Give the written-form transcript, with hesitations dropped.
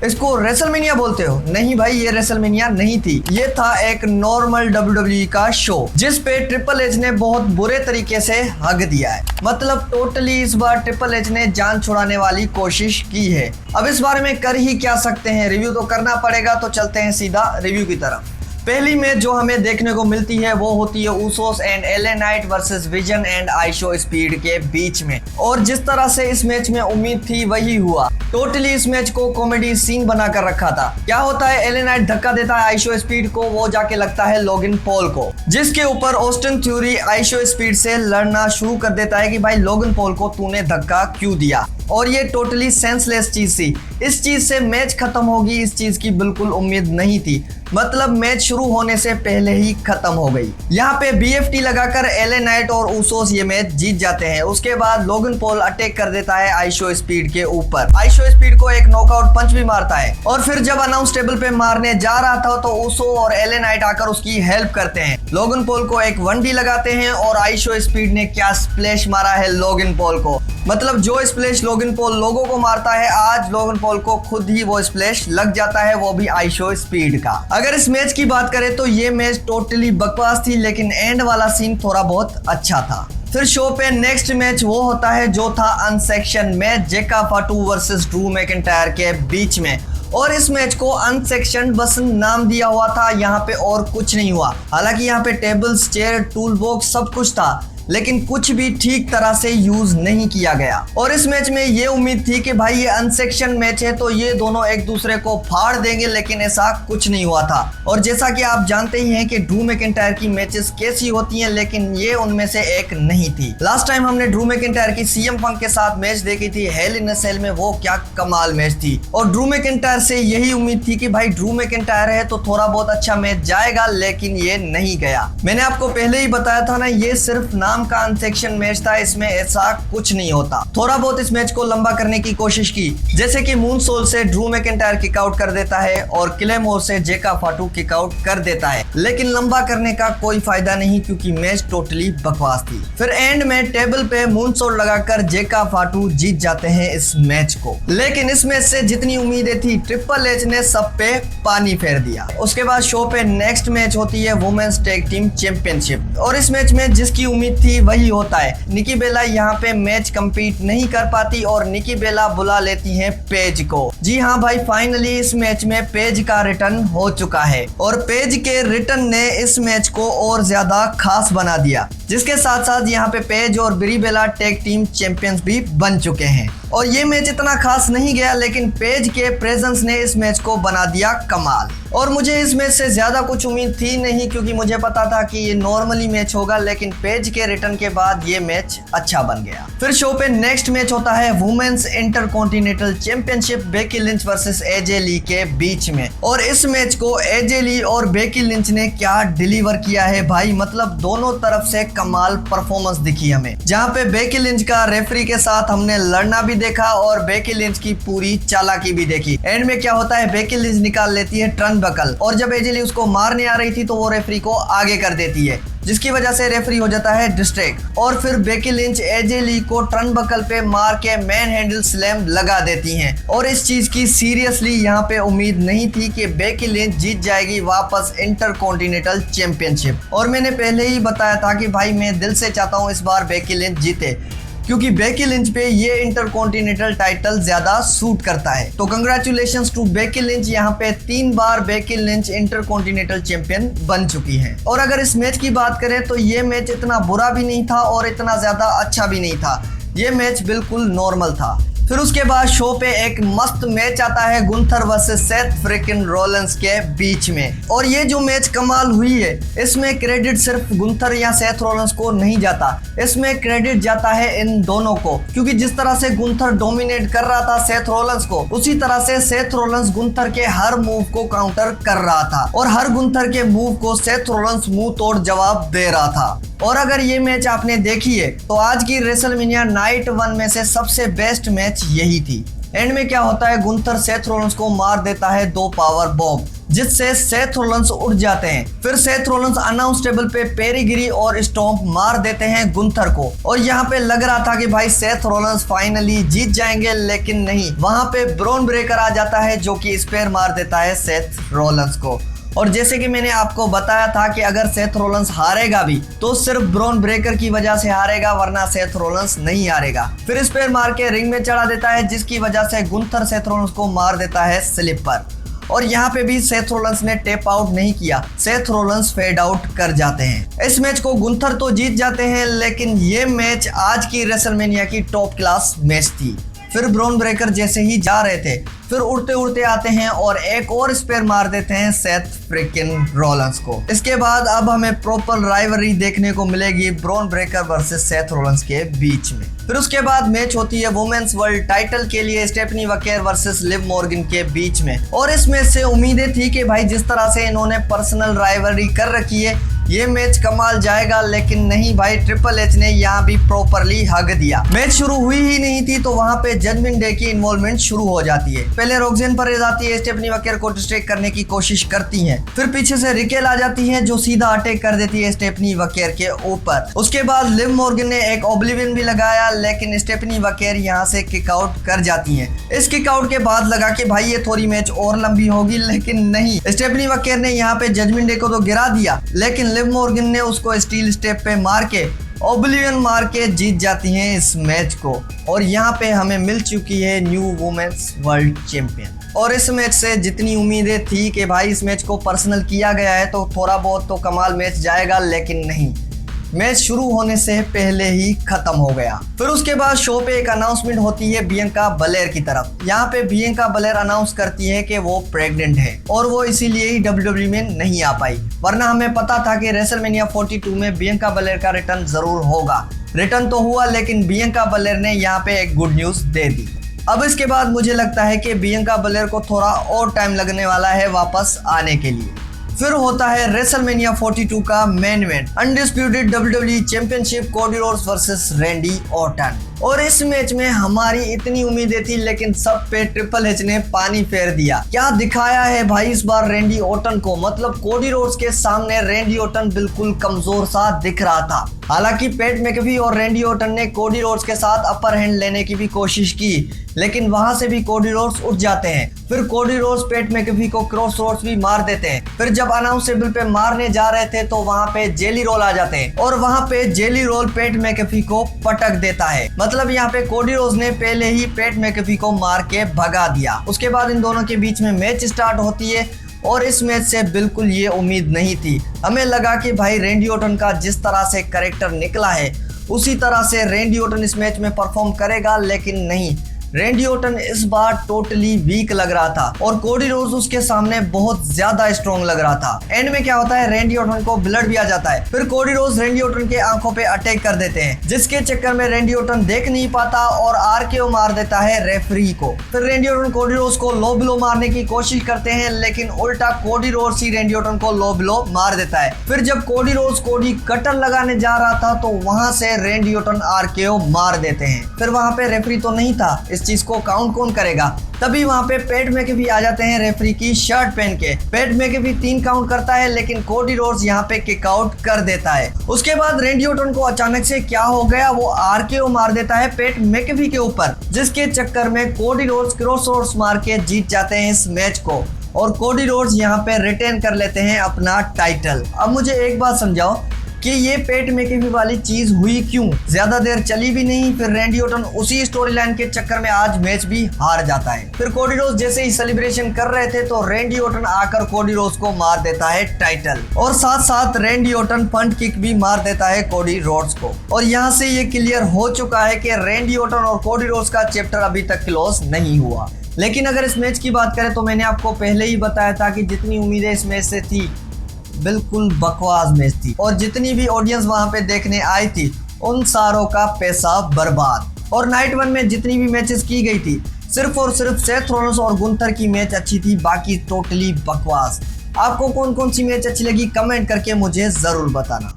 इसको रेसलमेनिया बोलते हो? नहीं भाई, ये रेसलमेनिया नहीं थी, ये था एक नॉर्मल WWE का शो जिस पे ट्रिपल एच ने बहुत बुरे तरीके से हक दिया है। मतलब टोटली इस बार ट्रिपल एच ने जान छुड़ाने वाली कोशिश की है। अब इस बारे में कर ही क्या सकते हैं, रिव्यू तो करना पड़ेगा। तो चलते हैं सीधा रिव्यू की तरफ। पहली मैच जो हमें देखने को मिलती है वो होती है Usos and LA Knight versus Vision and IShowSpeed के बीच में। और जिस तरह से इस मैच में उम्मीद थी वही हुआ। टोटली इस मैच को कॉमेडी सीन बनाकर रखा था। क्या होता है, एलए नाइट धक्का देता है आइशो स्पीड को, वो जाके लगता है लोगन पॉल को, जिसके ऊपर ऑस्टिन थ्यूरी आइशो स्पीड से लड़ना शुरू कर देता है कि भाई लोगन पॉल को तूने धक्का क्यों दिया। और ये टोटली सेंसलेस चीज थी। इस चीज से मैच खत्म होगी, इस चीज की बिल्कुल उम्मीद नहीं थी। मतलब मैच शुरू होने से पहले ही खत्म हो गई। यहाँ पे बीएफटी लगाकर एलए नाइट और ऊसोस ये मैच जीत जाते हैं। उसके बाद लोगन पॉल अटैक कर देता है आइशो स्पीड के ऊपर। आइशो स्पीड को एक नॉकआउट पंच भी मारता है। और फिर जब अनाउंस टेबल पे मारने जा रहा था तो ऊसो और एलए नाइट आकर उसकी हेल्प करते हैं। लोगन पॉल को एक 1D लगाते हैं और आइशो स्पीड ने क्या स्प्लैश मारा है लोगन पॉल को। मतलब जो स्प्लैश लोगन पॉल लोगों को मारता है, आज लोगन पॉल को खुद ही वो स्प्लैश लग जाता है, वो भी आइशो स्पीड का। अगर इस मैच की बात करें तो ये मैच टोटली बकवास थी, लेकिन एंड वाला सीन थोड़ा बहुत अच्छा था। फिर शो पे नेक्स्ट मैच वो होता है जो था अनसेक्शन मैच जेका फाटू वर्सेस ड्रू मैकिंटायर के बीच में। और इस मैच को अनसेक्शन बस नाम दिया हुआ था, यहाँ पे और कुछ नहीं हुआ। हालांकि यहाँ पे टेबल्स, चेयर, टूल बॉक्स सब कुछ था, लेकिन कुछ भी ठीक तरह से यूज नहीं किया गया। और इस मैच में ये उम्मीद थी कि भाई ये अनसेक्शन मैच है तो ये दोनों एक दूसरे को फाड़ देंगे, लेकिन ऐसा कुछ नहीं हुआ था। और जैसा कि आप जानते ही हैं कि ड्रू मैकिंटायर की मैचेस कैसी होती हैं, लेकिन ये उनमें से एक नहीं थी। लास्ट टाइम हमने ड्रू मैकिंटायर की सीएम पंक के साथ मैच देखी थी हेल इन अ सेल में, वो क्या कमाल मैच थी। और ड्रू मैकिंटायर से यही उम्मीद थी कि भाई ड्रू मैकिंटायर है तो थोड़ा बहुत अच्छा मैच जाएगा, लेकिन ये नहीं गया। मैंने आपको पहले ही बताया था ना, ये सिर्फ नाम का अनसेक्शन मैच था, इसमें ऐसा कुछ नहीं होता। थोड़ा बहुत इस मैच को लंबा करने की कोशिश की, जैसे कि मून सोल से ड्रू मैकिंटायर किक आउट कर देता है और क्लेमोर से जेका फाटू किक आउट कर देता है, लेकिन लंबा करने का कोई फायदा नहीं क्योंकि मैच टोटली बकवास थी। फिर एंड में टेबल पे मून सोल लगाकर जेका फाटू जीत जाते हैं इस मैच को। लेकिन इस मैच से जितनी उम्मीदें थी ट्रिपल एच ने सब पे पानी फेर दिया। उसके बाद शो पे नेक्स्ट मैच होती है वुमेन्स टैग टीम चैंपियनशिप। और इस मैच में जिसकी उम्मीद थी वही होता है। निकी बेला यहाँ पे मैच कंपीट नहीं कर पाती और निकी बेला बुला लेती हैं पेज को। जी हाँ भाई, फाइनली इस मैच में पेज का रिटर्न हो चुका है और पेज के रिटर्न ने इस मैच को और ज्यादा खास बना दिया, जिसके साथ साथ यहाँ पे पेज और ब्री बेला टैग टीम चैंपियंस भी बन चुके हैं। और ये मैच इतना खास नहीं गया, लेकिन पेज के प्रेजेंस ने इस मैच को बना दिया कमाल। और मुझे इस मैच से ज्यादा कुछ उम्मीद थी नहीं, क्योंकि मुझे पता था कि ये नॉर्मली मैच होगा, लेकिन पेज के रिटर्न के बाद ये मैच अच्छा बन गया। फिर शो पे नेक्स्ट मैच होता है women's intercontinental championship Becky Lynch versus AJ Lee के बीच में। और इस मैच को एजे ली और बेकी लिंच ने क्या डिलीवर किया है भाई, मतलब दोनों तरफ से कमाल परफॉर्मेंस दिखी हमें। जहाँ पे बेकी लिंच का रेफरी के साथ हमने लड़ना भी देखा और बेकी लिंच की पूरी चालाकी भी देखी। एंड में क्या होता है, बेकी लिंच निकाल लेती है टर्न बकल और जब एजे ली उसको मारने आ रही थी तो वो रेफरी को आगे कर देती है, जिसकी वजह से रेफरी हो जाता है डिस्ट्रैक्ट। और फिर बेकी लिंच एजे ली को टर्न बकल पे मार के मैन हैंडल स्लैम लगा देती हैं। और इस चीज की सीरियसली यहाँ पे उम्मीद नहीं थी कि बेकी लिंच जीत जाएगी वापस इंटरकॉन्टिनेंटल चैंपियनशिप। और मैंने पहले ही बताया था कि भाई मैं दिल से चाहता हूँ इस बार बेकी लिंच जीते, क्योंकि बेकी लिंच पे ये इंटरकॉन्टिनेंटल टाइटल ज्यादा सूट करता है। तो कंग्रेचुलेशंस टू बेकी लिंच, यहाँ पे 3 बार बेकी लिंच इंटरकॉन्टिनेंटल चैंपियन बन चुकी हैं। और अगर इस मैच की बात करें तो ये मैच इतना बुरा भी नहीं था और इतना ज्यादा अच्छा भी नहीं था, ये मैच बिल्कुल नॉर्मल था। फिर उसके बाद शो पे एक मस्त मैच आता है गुंथर वर्सेस सेथ फ्रिकिन रोलेंस के बीच में। और ये जो मैच कमाल हुई है, इसमें क्रेडिट सिर्फ गुंथर या सेथ रोलेंस को नहीं जाता, इसमें क्रेडिट जाता है इन दोनों को। क्योंकि जिस तरह से गुंथर डोमिनेट कर रहा था सेथ रोलेंस को, उसी तरह से सेथ रोलेंस गुंथर के हर मूव को काउंटर कर रहा था और हर गुंथर के मूव को सेथ रोलेंस मुंह तोड़ जवाब दे रहा था। और अगर ये मैच आपने देखी है तो आज की रेसलमेनिया नाइट 1 में से सबसे बेस्ट मैच यही थी। एंड में क्या होता है, गुंथर सेथ रोलेंस को मार देता है 2 पावर बॉम्ब जिससे सेथ रोलेंस उठ जाते हैं। फिर सेथ रोलेंस अनाउंस टेबल पे पेरीगिरी और स्टॉम्प मार देते हैं गुंथर को। और यहाँ पे लग रहा था कि भाई सेथ रोलेंस फाइनली जीत जाएंगे, लेकिन नहीं, वहां पे ब्रॉन ब्रेकर आ जाता है जो कि स्पेयर मार देता है सेथ रोलेंस को। और जैसे कि मैंने आपको बताया था कि अगर सेथ रोलेंस हारेगा भी तो सिर्फ ब्रॉन ब्रेकर की वजह से हारेगा, वरना सेथ रोलेंस नहीं हारेगा। फिर स्पेयर मार के रिंग में चढ़ा देता है, जिसकी वजह से गुंथर सेथ रोलेंस को मार देता है स्लिप पर। और यहाँ पे भी सेथ रोलेंस ने टेप आउट नहीं किया, सेथ रोलेंस फेड आउट कर जाते हैं। इस मैच को गुंथर तो जीत जाते हैं, लेकिन ये मैच आज की रेसलमेनिया की टॉप क्लास मैच थी। फिर ब्रॉन ब्रेकर जैसे ही जा रहे थे, फिर उड़ते उड़ते आते हैं और एक और स्पेयर मार देते हैं सेथ फ्रिकिन रोलेंस को। इसके बाद अब हमें प्रॉपर राइवलरी देखने को मिलेगी ब्रॉन ब्रेकर वर्सेस सेथ रोलेंस के बीच में। फिर उसके बाद मैच होती है वुमेन्स वर्ल्ड टाइटल के लिए Stephanie Vaquer versus Liv Morgan के बीच में। और इस मैच से उम्मीदें थी कि भाई जिस तरह से इन्होंने पर्सनल राइवलरी कर रखी है, ये मैच कमाल जाएगा, लेकिन नहीं भाई, ट्रिपल एच ने यहाँ भी प्रॉपरली हग दिया। मैच शुरू हुई ही नहीं थी तो वहां पे जजमेंट डे की इन्वॉल्वमेंट शुरू हो जाती है। पहले रोक्सेन परेज आती है, स्टेफनी वकेर को डिस्ट्रैक्ट करने की कोशिश करती हैं। फिर पीछे से रिकेल आ जाती है जो सीधा अटैक कर देती है स्टेफनी वकेर के ऊपर। उसके बाद लिव मॉर्गन ने एक ओब्लिवियन भी लगाया, लेकिन स्टेफनी वकेर यहाँ से किक आउट कर जाती है। इस किक आउट के बाद लगा कि भाई ये थोड़ी मैच और लंबी होगी, लेकिन नहीं, स्टेफनी वकेर ने यहाँ पे जजमेंट डे को तो गिरा दिया, लेकिन लिव मॉर्गन ने उसको स्टील स्टेप पे मार के ओब्लिवियन मार के जीत जाती हैं इस मैच को। और यहाँ पे हमें मिल चुकी है न्यू वुमेन्स वर्ल्ड चैंपियन। और इस मैच से जितनी उम्मीदें थी कि भाई इस मैच को पर्सनल किया गया है तो थोड़ा बहुत तो कमाल मैच जाएगा, लेकिन नहीं, मैच शुरू होने से पहले ही खत्म हो गया। फिर उसके बाद शो पे एक अनाउंसमेंट होती है बियंका बलेर की तरफ। यहाँ पे बियंका बलेर अनाउंस करती है कि वो प्रेग्नेंट है और वो इसीलिए ही WWE में नहीं आ पाई, वरना हमें पता था कि रेसलमेनिया 42 में बियंका बलेर का रिटर्न जरूर होगा। रिटर्न तो हुआ, लेकिन बियंका बलेर ने यहाँ पे एक गुड न्यूज दे दी। अब इसके बाद मुझे लगता है कि बियंका बलेर को थोड़ा और टाइम लगने वाला है वापस आने के लिए। फिर होता है रेसलमेनिया 42 का main event, undisputed WWE championship, Cody Rhodes versus Randy Orton. और इस मैच में हमारी इतनी उम्मीदें थी, लेकिन सब पे ट्रिपल एच ने पानी फेर दिया। क्या दिखाया है भाई इस बार रैंडी ऑर्टन को, मतलब कोडी रोड्स के सामने रैंडी ऑर्टन बिल्कुल कमजोर सा दिख रहा था। हालांकि पैट मैकेफी और रैंडी ऑर्टन ने कोडी रोड्स के साथ अपर हैंड लेने की भी कोशिश की, लेकिन वहां से भी कोडी रोड्स उठ जाते हैं। फिर कोडी रोड्स पैट मैकेफी को क्रॉस रोड्स भी मार देते हैं। फिर जब अनाउंस टेबल पे मारने जा रहे थे तो वहां पे जेली रोल आ जाते हैं और वहां पे जेली रोल पैट मैकेफी को पटक देता है। मतलब यहाँ पे कोडी रोड्स ने पहले ही पैट मैकेफी को मार के भगा दिया। उसके बाद इन दोनों के बीच में मैच स्टार्ट होती है और इस मैच से बिल्कुल ये उम्मीद नहीं थी। हमें लगा कि भाई रैंडी ऑर्टन का जिस तरह से कैरेक्टर निकला है उसी तरह से रैंडी ऑर्टन इस मैच में परफॉर्म करेगा, लेकिन नहीं, रैंडी ऑर्टन इस बार टोटली वीक लग रहा था और कोडी रोड्स उसके सामने बहुत ज्यादा स्ट्रॉन्ग लग रहा था। एंड में क्या होता है, रैंडी ऑर्टन को ब्लड भी आ जाता है। फिर कोडी रोड्स रैंडी ऑर्टन के आंखों पे अटैक कर देते हैं, जिसके चक्कर में रैंडी ऑर्टन देख नहीं पाता और आरकेओ मार देता है रेफरी को। फिर रैंडी ऑर्टन कोडी रोड्स को लो ब्लो मारने की कोशिश करते हैं, लेकिन उल्टा कोडी रोड्स ही रैंडी ऑर्टन को लो ब्लो मार देता है। फिर जब कोडी रोड्स कोडी कटर लगाने जा रहा था तो वहां से रैंडी ऑर्टन आरकेओ मार देते हैं। फिर वहां पे रेफरी तो नहीं था, इस चीज को काउंट कौन करेगा। तभी वहां पे पैट मैकेफी आ जाते हैं रेफरी की शर्ट पहन के। पैट मैकेफी 3 काउंट करता है, लेकिन कोडी रोड्स यहाँ पे किक आउट कर देता है। उसके बाद रैंडी ऑर्टन को अचानक से क्या हो गया, वो आरकेओ मार देता है पैट मैकेफी के ऊपर, जिसके चक्कर में कोडी रोड्स क्रॉस रोड्स मार के जीत जाते हैं इस मैच को और कोडी रोड्स यहाँ पे रिटेन कर लेते हैं अपना टाइटल। अब मुझे एक बात समझाओ कि ये पैट मैकेफी वाली चीज हुई क्यों, ज्यादा देर चली भी नहीं। फिर रैंडी ऑर्टन उसी स्टोरी लाइन के चक्कर में आज मैच भी हार जाता है। फिर कोडी रोड्स जैसे ही सेलिब्रेशन कर रहे थे तो रैंडी ऑर्टन आकर कोडी रोड्स को मार देता है टाइटल और साथ साथ रैंडी ऑर्टन पंट किक भी मार देता है कोडी रोड्स को। और यहाँ से ये क्लियर हो चुका है कि रैंडी ऑर्टन और कोडी रोड्स का चैप्टर अभी तक क्लोज नहीं हुआ। लेकिन अगर इस मैच की बात करें तो मैंने आपको पहले ही बताया था कि जितनी उम्मीदें इस मैच से थी बिल्कुल बकवास मैच थी और जितनी भी ऑडियंस वहां पे देखने आई थी उन सारों का पैसा बर्बाद। और नाइट 1 में जितनी भी मैचेस की गई थी सिर्फ और सिर्फ सेथ रोलेंस और गुंथर की मैच अच्छी थी, बाकी टोटली बकवास। आपको कौन कौन सी मैच अच्छी लगी कमेंट करके मुझे जरूर बताना।